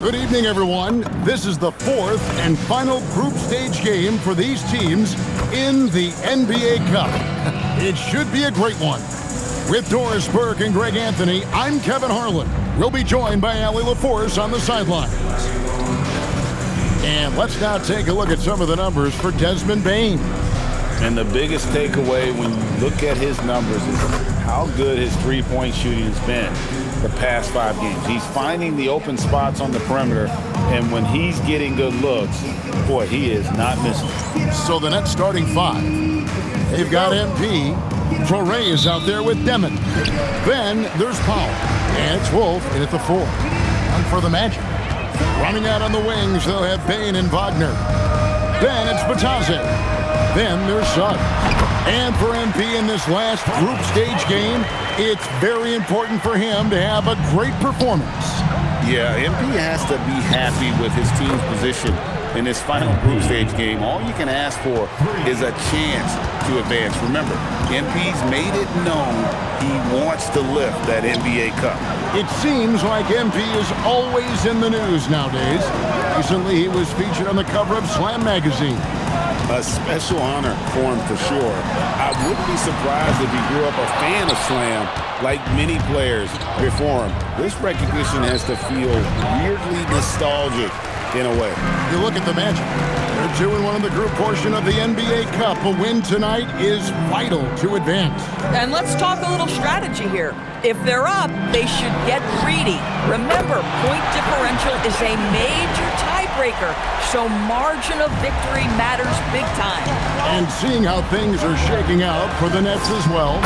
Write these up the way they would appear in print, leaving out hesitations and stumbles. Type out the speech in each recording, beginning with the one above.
Good evening, everyone. This is the fourth and final group stage game for these teams in the NBA Cup. It should be a great one. With Doris Burke and Greg Anthony, I'm Kevin Harlan. We'll be joined by Allie LaForce on the sidelines. And let's now take a look at some of the numbers for Desmond Bane. And the biggest takeaway when you look at his numbers is how good his three-point shooting has been the past 5 games. He's finding the open spots on the perimeter, and when he's getting good looks, boy, he is not missing. So the Nets starting 5. They've got MP. Traoré is out there with Demon. Then there's Powell. And it's Wolf in at the 4. And for the Magic, running out on the wings, they'll have Bane and Wagner. Then it's Batadze. Then there's Suggs. And for MP in this last group stage game, it's very important for him to have a great performance. Yeah, MP has to be happy with his team's position in this final group stage game. All you can ask for is a chance to advance. Remember, MP's made it known he wants to lift that NBA Cup. It seems like MP is always in the news nowadays. Recently, he was featured on the cover of Slam magazine. A special honor for him for sure. I wouldn't be surprised if he grew up a fan of Slam like many players before him. This recognition has to feel weirdly nostalgic in a way. You look at the Magic. They're 2-1 in the group portion of the NBA Cup. A win tonight is vital to advance. And let's talk a little strategy here. If they're up, they should get greedy. Remember, point differential is a major tiebreaker, so margin of victory matters big time. And seeing how things are shaking out for the Nets as well,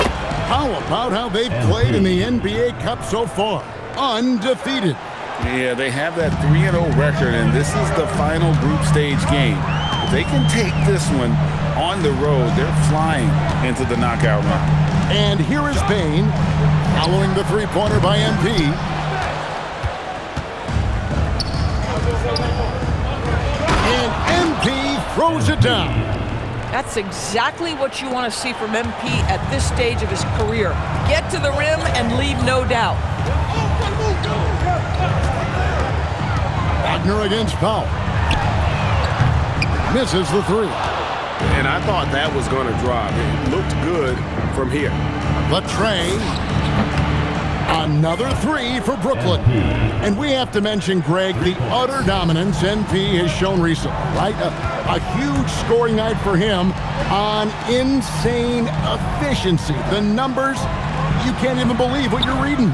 how about how they've played in the NBA Cup so far? Undefeated. Yeah, they have that 3-0 record, and this is the final group stage game. If they can take this one on the road, they're flying into the knockout round. And here is Bane, following the three-pointer by MP. And MP throws it down. That's exactly what you want to see from MP at this stage of his career. Get to the rim and leave no doubt. Wagner against Powell. Misses the 3. And I thought that was going to drop. It looked good from here. The tray. Another 3 for Brooklyn. And we have to mention, Greg, the utter dominance MP has shown recently, right? A huge scoring night for him on insane efficiency. The numbers, you can't even believe what you're reading.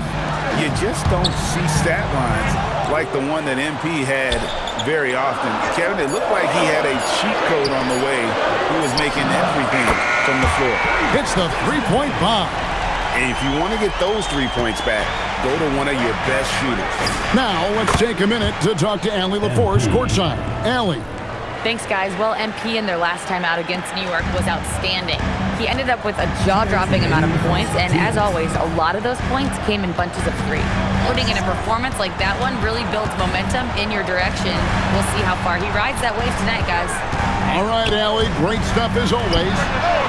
You just don't see stat lines like the one that MP had very often. Kevin, it looked like he had a cheat code on the way. He was making everything from the floor. Hits the three-point bomb. And if you want to get those 3 points back, go to one of your best shooters. Now, let's take a minute to talk to Allie LaForce courtside. Allie. Thanks, guys. Well, MP in their last time out against New York was outstanding. He ended up with a jaw-dropping amount of points, and as always, a lot of those points came in bunches of 3. Putting in a performance like that one really builds momentum in your direction. We'll see how far he rides that wave tonight, guys. All right, Allie, great stuff as always.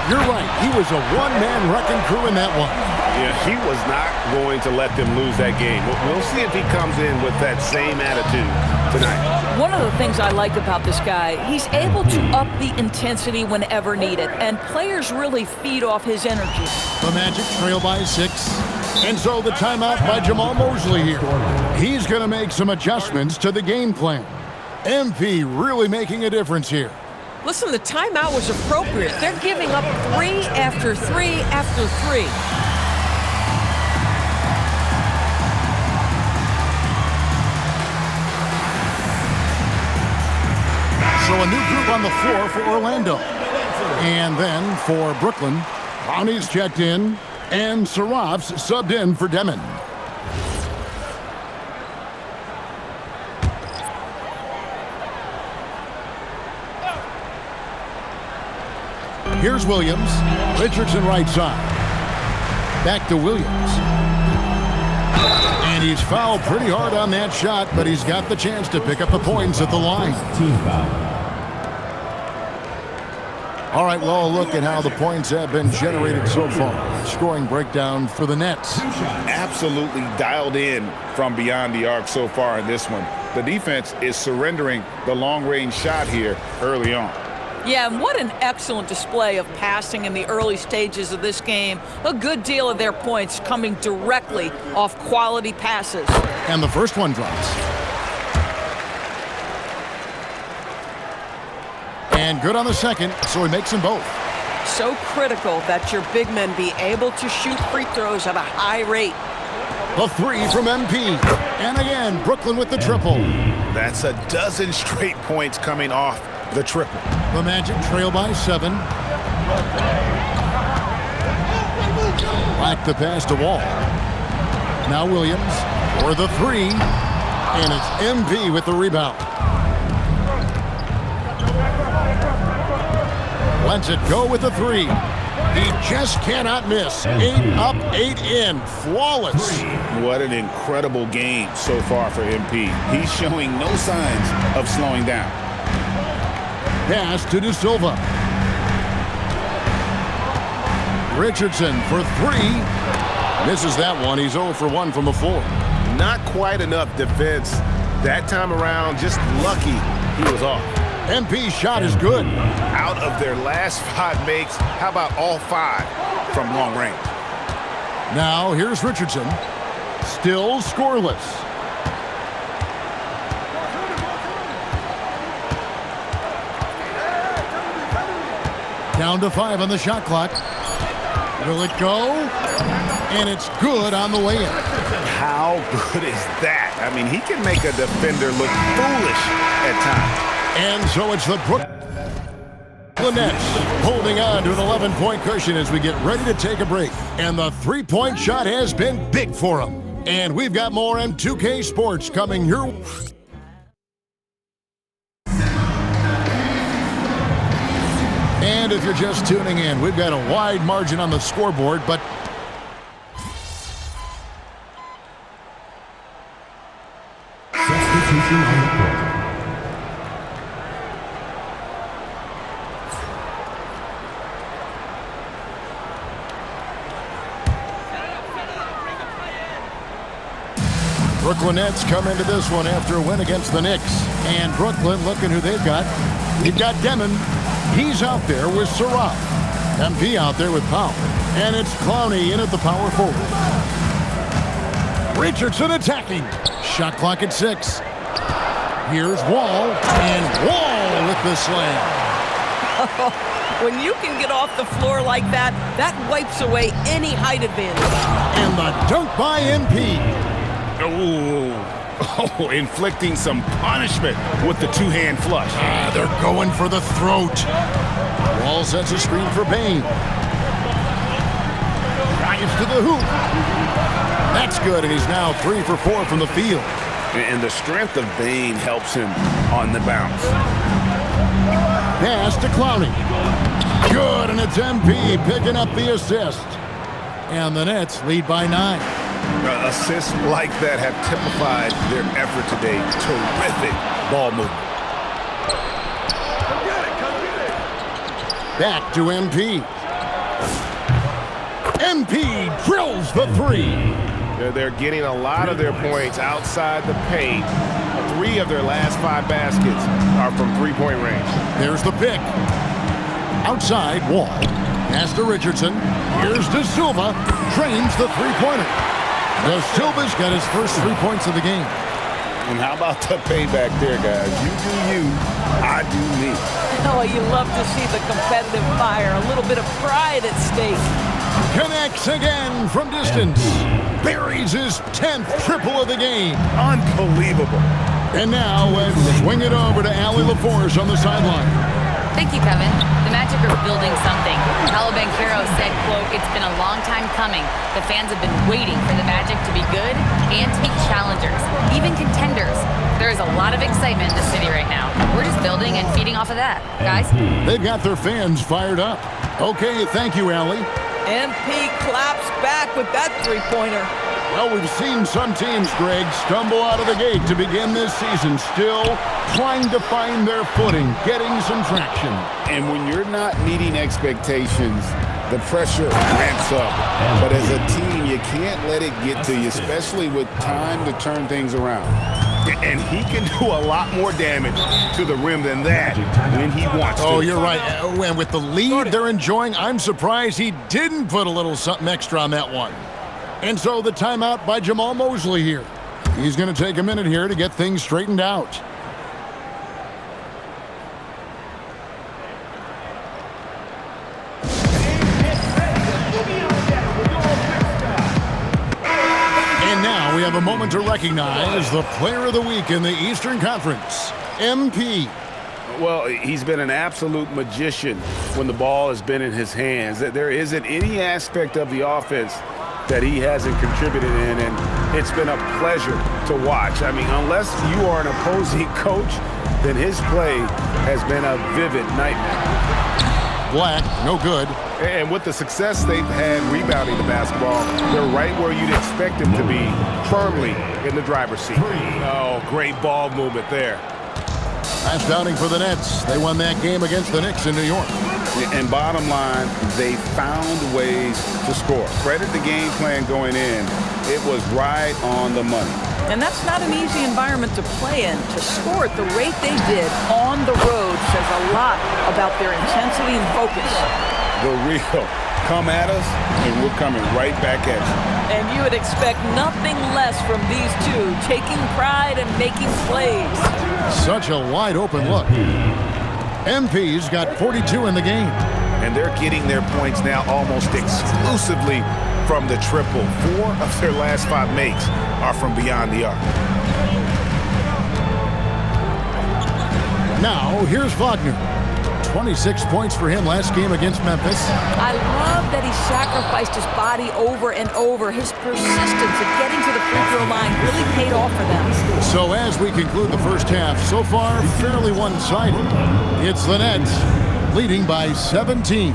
You're right, he was a one-man wrecking crew in that one. Yeah, he was not going to let them lose that game. We'll see if he comes in with that same attitude tonight. One of the things I like about this guy, he's able to up the intensity whenever needed, and players really feed off his energy. The Magic trail by 6. And so the timeout by Jamal Mosley here. He's going to make some adjustments to the game plan. MP really making a difference here. Listen, the timeout was appropriate. They're giving up 3 after 3 after 3. So a new group on the floor for Orlando. And then for Brooklyn, Brownie's checked in, and Saraf's subbed in for Demon. Here's Williams. Richardson right side. Back to Williams. And he's fouled pretty hard on that shot, but he's got the chance to pick up the points at the line. Team foul. All right, well, look at how the points have been generated so far. Scoring breakdown for the Nets. Absolutely dialed in from beyond the arc so far in this one. the defense is surrendering the long-range shot here early on. Yeah, and what an excellent display of passing in the early stages of this game. A good deal of their points coming directly off quality passes. And the first one drops. And good on the second, so he makes them both. So critical that your big men be able to shoot free throws at a high rate. The three from MP. And again, Brooklyn with the triple. That's a dozen straight points coming off the triple. The Magic trail by 7. Back the pass to Wall. Now Williams for the 3. And it's MP with the rebound. Lets it go with the 3. He just cannot miss. 8 up, 8 in. Flawless. What an incredible game so far for MP. He's showing no signs of slowing down. Pass to De Silva. Richardson for 3. Misses that one. He's 0 for 1 from the floor. Not quite enough defense that time around. Just lucky he was off. MP's shot is good. Out of their last 5 makes, how about all 5 from long range? Now here's Richardson. Still scoreless. Down to 5 on the shot clock. Will it go? And it's good on the way in. How good is that? I mean, he can make a defender look foolish at times. And so it's the Brooklyn Nets holding on to an 11-point cushion as we get ready to take a break. And the three-point shot has been big for them. And we've got more M2K Sports coming your way. And if you're just tuning in, we've got a wide margin on the scoreboard, but substitution on the court. Brooklyn Nets come into this one after a win against the Knicks. And Brooklyn, looking who they've got. They've got Demon. He's out there with Saraf. MP out there with Powell. And it's Clowney in at the power forward. Richardson attacking. Shot clock at 6. Here's Wall. And Wall with the slam. When you can get off the floor like that, that wipes away any height advantage. And the dunk by MP. Oh, inflicting some punishment with the two-hand flush. They're going for the throat. Wall sets a screen for Bain. Drives to the hoop. That's good, and he's now 3 for 4 from the field. And the strength of Bain helps him on the bounce. Pass to Clowney. Good, and it's MP picking up the assist. And the Nets lead by 9. Assists like that have typified their effort today. Terrific ball movement. Back to MP. MP drills the 3. They're getting a lot of their points outside the paint. 3 of their last 5 baskets are from three-point range. There's the pick. Outside, Wall. Pass to Richardson. Here's De Silva. Trains the three-pointer. De Silva's got his first 3 points of the game. And how about the payback there, guys? You do you, I do me. Oh, you love to see the competitive fire. A little bit of pride at stake. Connects again from distance. Buries his 10th triple of the game. Unbelievable. And now let's swing it over to Allie LaForce on the sideline. Thank you, Kevin. The Magic are building something. Paolo Banchero said, quote, "It's been a long time coming. The fans have been waiting for the Magic to be good and to be challengers, even contenders. There is a lot of excitement in the city right now. We're just building and feeding off of that. Guys?" They've got their fans fired up. Okay, thank you, Allie. MP claps back with that three-pointer. Well, we've seen some teams, Greg, stumble out of the gate to begin this season, still trying to find their footing, getting some traction. And when you're not meeting expectations, the pressure ramps up. But as a team, you can't let it get to you, especially with time to turn things around. And he can do a lot more damage to the rim than that when he wants to. Oh, you're right. And with the lead they're enjoying, I'm surprised he didn't put a little something extra on that one. And so the timeout by Jamal Mosley here. He's going to take a minute here to get things straightened out. And now we have a moment to recognize the Player of the Week in the Eastern Conference, MP. Well, he's been an absolute magician when the ball has been in his hands. There isn't any aspect of the offense that he hasn't contributed in, and it's been a pleasure to watch. I mean, unless you are an opposing coach, then his play has been a vivid nightmare. Black, no good. And with the success they've had rebounding the basketball, they're right where you'd expect them to be, firmly in the driver's seat. Oh, great ball movement there. Last outing for the Nets. They won that game against the Knicks in New York. And bottom line, they found ways to score. Credit the game plan going in. It was right on the money. And that's not an easy environment to play in. To score at the rate they did on the road says a lot about their intensity and focus. The real come at us, and we're coming right back at you. And you would expect nothing less from these two, taking pride and making plays. Such a wide open look. MP's got 42 in the game. And they're getting their points now almost exclusively from the triple. 4 of their last 5 makes are from beyond the arc. Now, here's Wagner. 26 points for him last game against Memphis. I love that he sacrificed his body over and over. His persistence in getting to the free throw line really paid off for them. So as we conclude the first half, so far fairly one-sided. It's the Nets leading by 17.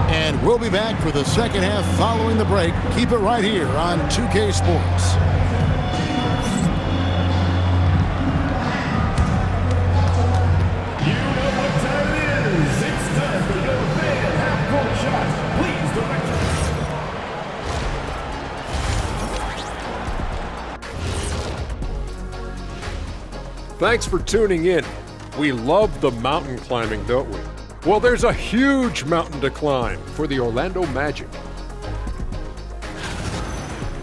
And we'll be back for the second half following the break. Keep it right here on 2K Sports. Thanks for tuning in. We love the mountain climbing, don't we? Well, there's a huge mountain to climb for the Orlando Magic.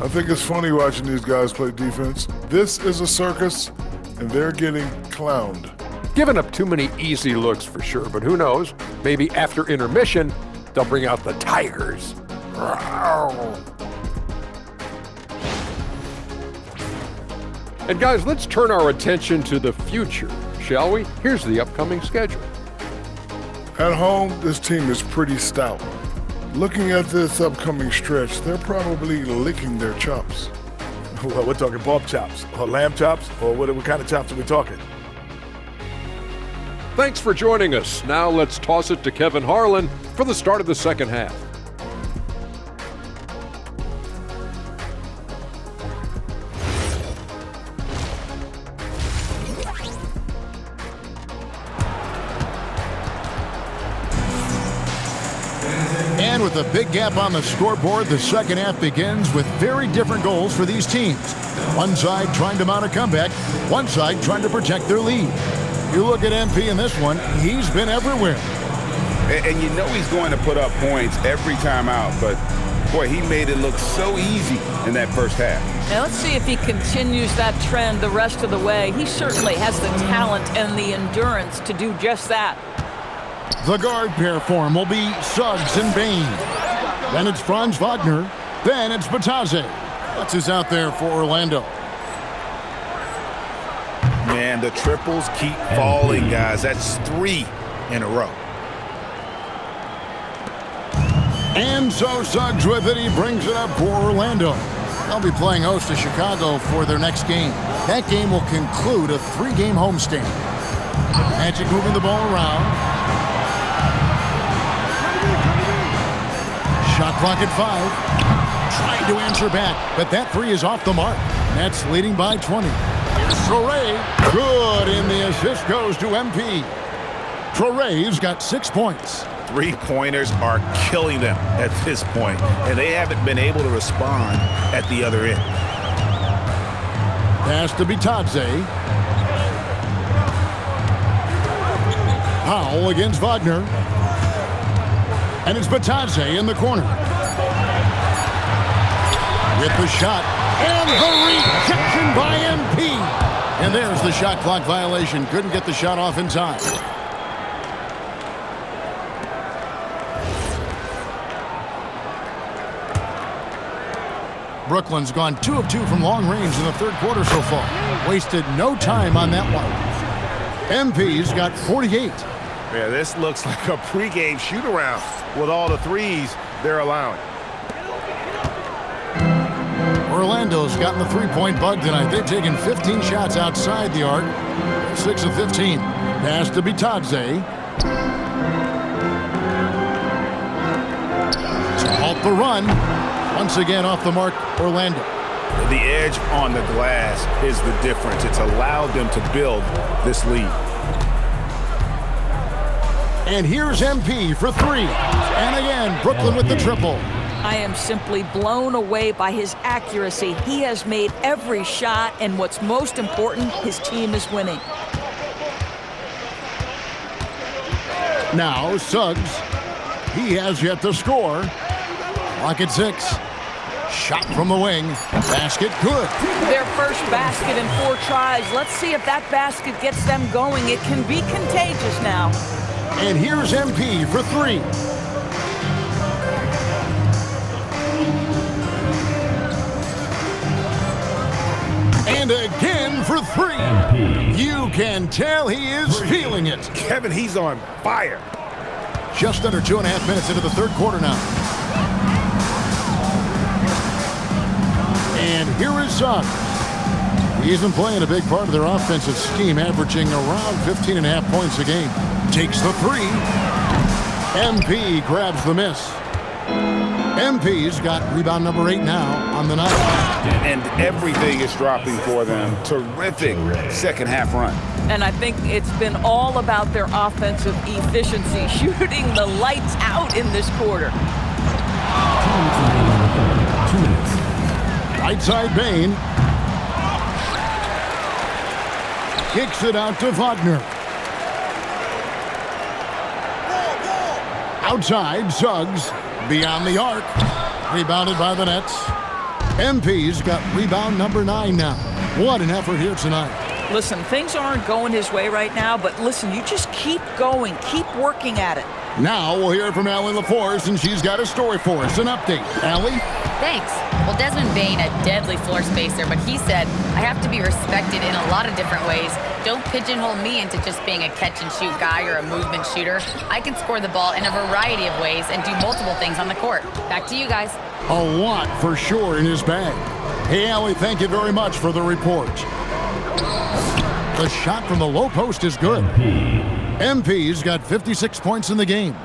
I think it's funny watching these guys play defense. This is a circus, and they're getting clowned. Giving up too many easy looks for sure, but who knows? Maybe after intermission, they'll bring out the Tigers. And guys, let's turn our attention to the future, shall we? Here's the upcoming schedule. At home, this team is pretty stout. Looking at this upcoming stretch, they're probably licking their chops. Well, we're talking pork chops, or lamb chops, or what kind of chops are we talking? Thanks for joining us. Now let's toss it to Kevin Harlan for the start of the second half. And with a big gap on the scoreboard, the second half begins with very different goals for these teams. One side trying to mount a comeback, one side trying to protect their lead. You look at MP in this one, he's been everywhere. And you know he's going to put up points every time out, but boy, he made it look so easy in that first half. Now let's see if he continues that trend the rest of the way. He certainly has the talent and the endurance to do just that. The guard pair for him will be Suggs and Bain. Then it's Franz Wagner. Then it's Batadze. That's who's out there for Orlando. Man, the triples keep falling, guys. That's 3 in a row. And so Suggs with it. He brings it up for Orlando. They'll be playing host to Chicago for their next game. That game will conclude a 3-game homestand. Magic moving the ball around. Shot clock at 5. Trying to answer back, but that 3 is off the mark. Nets leading by 20. Here's Traore. Good, and the assist goes to MP. Traore's got 6 points. three-pointers are killing them at this point, and they haven't been able to respond at the other end. Pass to Bitadze. Powell against Wagner. And it's Bitadze in the corner. With the shot. And the rejection by MP. And there's the shot clock violation. Couldn't get the shot off in time. Brooklyn's gone 2 of 2 from long range in the third quarter so far. Wasted no time on that one. MP's got 48. Yeah, this looks like a pregame shoot-around with all the threes they're allowing. Orlando's gotten the three-point bug tonight. They've taken 15 shots outside the arc. 6 of 15. Pass to Bitadze. To halt the run. Once again off the mark, Orlando. The edge on the glass is the difference. It's allowed them to build this lead. And here's MP for 3. And again, Brooklyn with the triple. I am simply blown away by his accuracy. He has made every shot, and what's most important, his team is winning. Now Suggs. He has yet to score. Clock at 6. Shot from the wing. Basket good. Their first basket in 4 tries. Let's see if that basket gets them going. It can be contagious now. And here's MP for 3. And again for 3. You can tell he is feeling it. Kevin, he's on fire. Just under 2.5 minutes into the third quarter now. And here is Suggs. He's been playing a big part of their offensive scheme, averaging around 15.5 points a game. Takes the 3. MP grabs the miss. MP's got rebound number 8 now on the night. And everything is dropping for them. Terrific second half run. And I think it's been all about their offensive efficiency, shooting the lights out in this quarter. Right side Bane. Kicks it out to Wagner. Outside, Suggs. Beyond the arc. Rebounded by the Nets. MP's got rebound number 9 now. What an effort here tonight. Listen, things aren't going his way right now, but listen, you just keep going. Keep working at it. Now we'll hear from Allie LaForce, and she's got a story for us. An update. Allie? Thanks. Well, Desmond Bane, a deadly floor spacer, but he said, I have to be respected in a lot of different ways. Don't pigeonhole me into just being a catch-and-shoot guy or a movement shooter. I can score the ball in a variety of ways and do multiple things on the court. Back to you guys. A lot for sure in his bag. Hey, Allie, thank you very much for the report. The shot from the low post is good. MP's got 56 points in the game.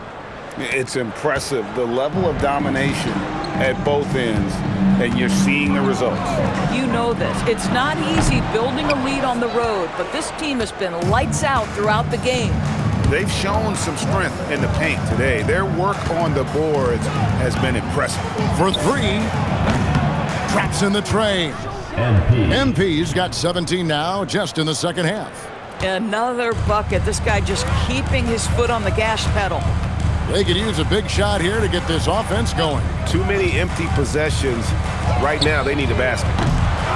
It's impressive, the level of domination at both ends, and you're seeing the results. You know this. It's not easy building a lead on the road, but this team has been lights out throughout the game. They've shown some strength in the paint today. Their work on the boards has been impressive. For 3, traps in the tray. MP's got 17 now, just in the second half. Another bucket. This guy just keeping his foot on the gas pedal. They could use a big shot here to get this offense going. Too many empty possessions. Right now, they need a basket.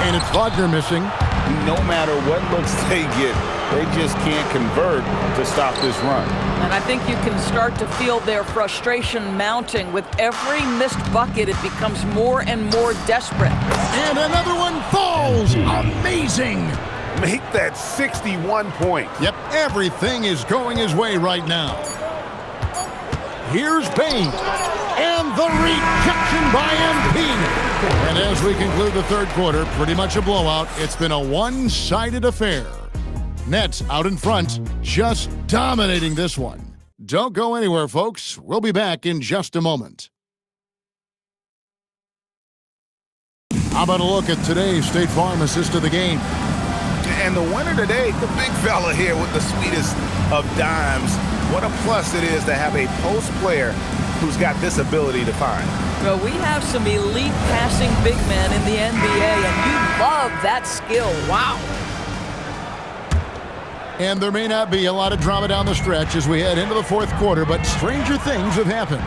And it's Wagner missing. No matter what looks they get, they just can't convert to stop this run. And I think you can start to feel their frustration mounting. With every missed bucket, it becomes more and more desperate. And another one falls. Amazing. Make that 61 points. Yep, everything is going his way right now. Here's Bane. And the rejection by MP. And as we conclude the third quarter, pretty much a blowout. It's been a one-sided affair. Nets out in front, just dominating this one. Don't go anywhere, folks. We'll be back in just a moment. How about a look at today's State Farm assist of the game? And the winner today, the big fella here with the sweetest of dimes. What a plus it is to have a post player who's got this ability to find. Well, we have some elite passing big men in the NBA, and you love that skill. Wow. And there may not be a lot of drama down the stretch as we head into the fourth quarter, but stranger things have happened.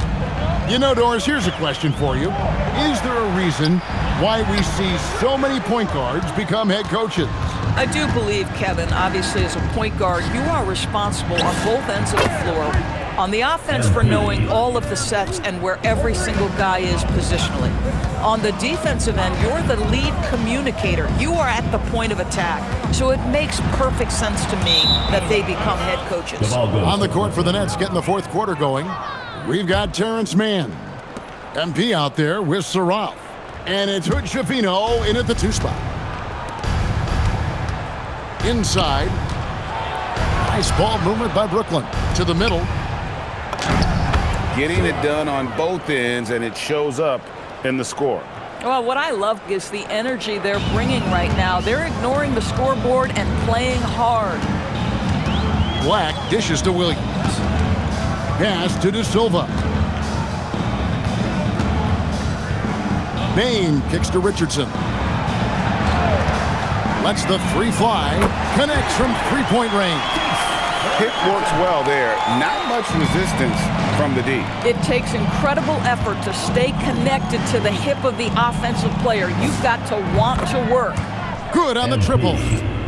You know, Doris, here's a question for you. Is there a reason why we see so many point guards become head coaches? I do believe, Kevin, obviously as a point guard, you are responsible on both ends of the floor. On the offense for knowing all of the sets and where every single guy is positionally. On the defensive end, you're the lead communicator. You are at the point of attack. So it makes perfect sense to me that they become head coaches. On the court for the Nets, getting the fourth quarter going, we've got Terrence Mann. MP out there with Saraf. And it's Hood Schifino in at the 2 spot. Inside. Nice ball movement by Brooklyn. To the middle. Getting it done on both ends, and it shows up in the score. Well, what I love is the energy they're bringing right now. They're ignoring the scoreboard and playing hard. Black dishes to Williams. Pass to De Silva. Bane kicks to Richardson. Lets the 3 fly. Connects from 3-point range. Hit works well there. Not much resistance from the D. It takes incredible effort to stay connected to the hip of the offensive player. You've got to want to work. Good on the triple.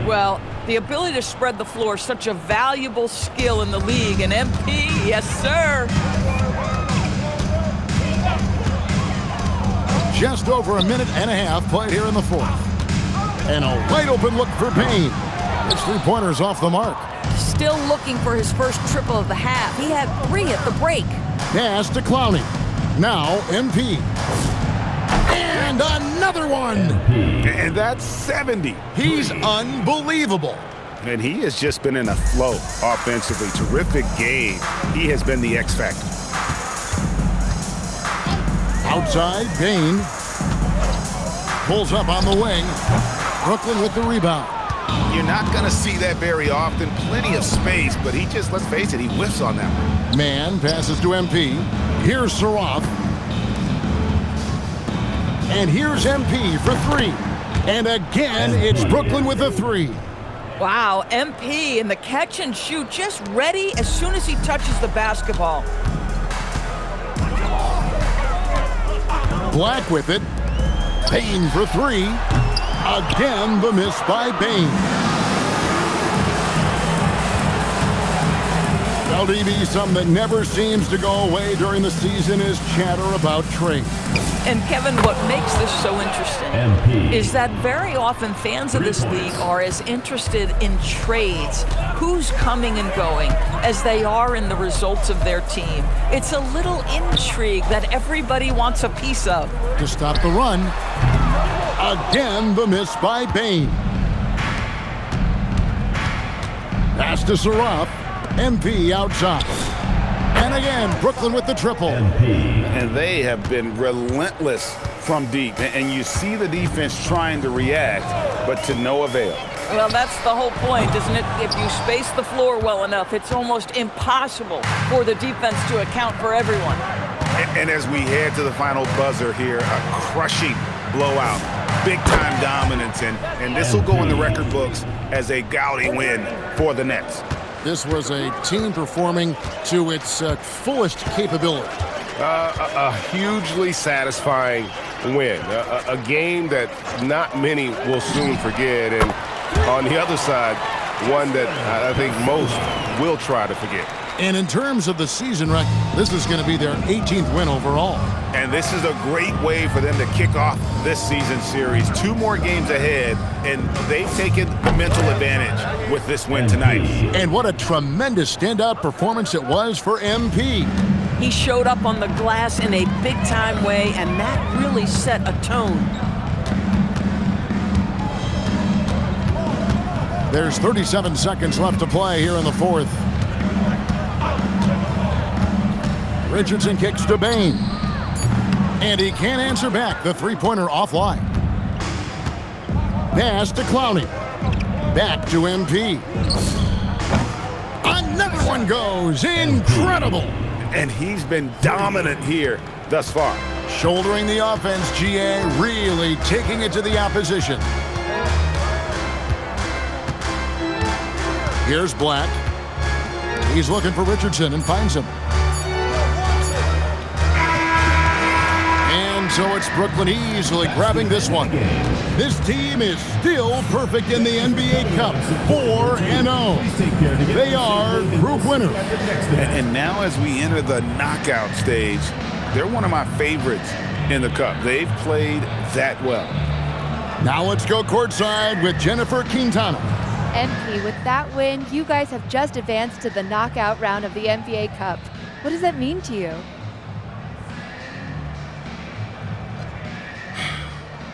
Well, the ability to spread the floor is such a valuable skill in the league. And MP, yes, sir. Just over a minute and a half played here in the fourth. And a wide open look for Bane. His 3-pointer's off the mark. Still looking for his first triple of the half. He had 3 at the break. Pass to Clowney. Now MP. And another one. And that's 70. He's unbelievable. And he has just been in a flow offensively. Terrific game. He has been the X factor. Outside, Bane. Pulls up on the wing. Brooklyn with the rebound. You're not going to see that very often. Plenty of space, but he just, let's face it, he whiffs on that one. Man passes to MP. Here's Saraf. And here's MP for 3. And again, it's Brooklyn with a 3. Wow, MP in the catch and shoot, just ready as soon as he touches the basketball. Black with it. Bane for 3. Again, the miss by Bane. LDB, something that never seems to go away during the season is chatter about trade. And Kevin, what makes this so interesting is that very often fans of this league are as interested in trades, who's coming and going, as they are in the results of their team. It's a little intrigue that everybody wants a piece of. To stop the run. Again, the miss by Bane. Pass to Saraf. MP outside. And again, Brooklyn with the triple. And they have been relentless from deep. And you see the defense trying to react, but to no avail. Well, that's the whole point, isn't it? If you space the floor well enough, it's almost impossible for the defense to account for everyone. And as we head to the final buzzer here, a crushing blowout. Big-time dominance, and this will go in the record books as a gaudy win for the Nets. This was a team performing to its fullest capability. A hugely satisfying win. A game that not many will soon forget. And on the other side, one that I think most will try to forget. And in terms of the season record, this is going to be their 18th win overall. And this is a great way for them to kick off this season series. 2 more games ahead, and they've taken the mental advantage with this win tonight. And what a tremendous standout performance it was for MP. He showed up on the glass in a big-time way, and that really set a tone. There's 37 seconds left to play here in the fourth. Richardson kicks to Bane. And he can't answer back. The 3-pointer offline. Pass to Clowney. Back to MP. Another one goes. Incredible. And he's been dominant here thus far. Shouldering the offense, GA really taking it to the opposition. Here's Black. He's looking for Richardson and finds him. And so it's Brooklyn easily grabbing this one. This team is still perfect in the NBA Cup, 4-0. They are group winners. And now as we enter the knockout stage, they're one of my favorites in the Cup. They've played that well. Now let's go courtside with Jennifer Quintana. MP, with that win, you guys have just advanced to the knockout round of the NBA Cup. What does that mean to you?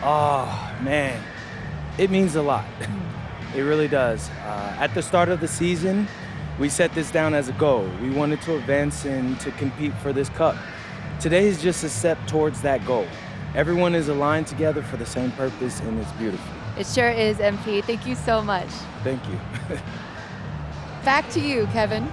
Oh, man, it means a lot. It really does. At the start of the season, we set this down as a goal. We wanted to advance and to compete for this cup. Today is just a step towards that goal. Everyone is aligned together for the same purpose, and it's beautiful. It sure is, MP. Thank you so much. Thank you. Back to you, Kevin.